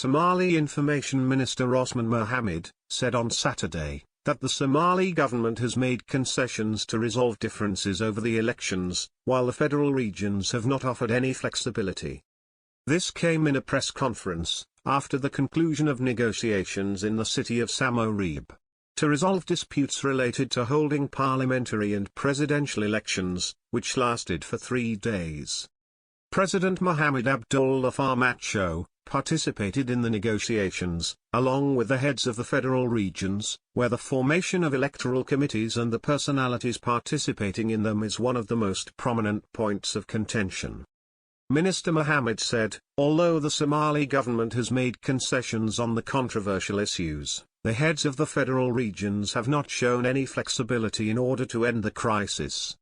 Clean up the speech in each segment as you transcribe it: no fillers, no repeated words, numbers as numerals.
Somali Information Minister Osman Mohammed, said on Saturday, that the Somali government has made concessions to resolve differences over the elections, while the federal regions have not offered any flexibility. This came in a press conference, after the conclusion of negotiations in the city of Samoreeb, to resolve disputes related to holding parliamentary and presidential elections, which lasted for 3 days. President Mohamed Abdullah Farmajo participated in the negotiations, along with the heads of the federal regions, where the formation of electoral committees and the personalities participating in them is one of the most prominent points of contention. Minister Mohammed said, although the Somali government has made concessions on the controversial issues, the heads of the federal regions have not shown any flexibility in order to end the crisis.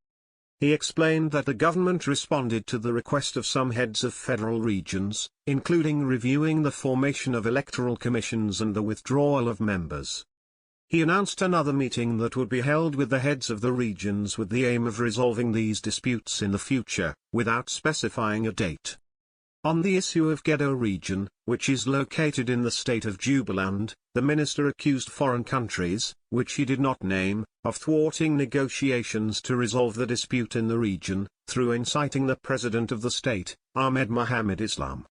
He explained that the government responded to the request of some heads of federal regions, including reviewing the formation of electoral commissions and the withdrawal of members. He announced another meeting that would be held with the heads of the regions with the aim of resolving these disputes in the future, without specifying a date. On the issue of Gedo region, which is located in the state of Jubaland, the minister accused foreign countries, which he did not name, of thwarting negotiations to resolve the dispute in the region, through inciting the president of the state, Ahmed Mohamed Islam.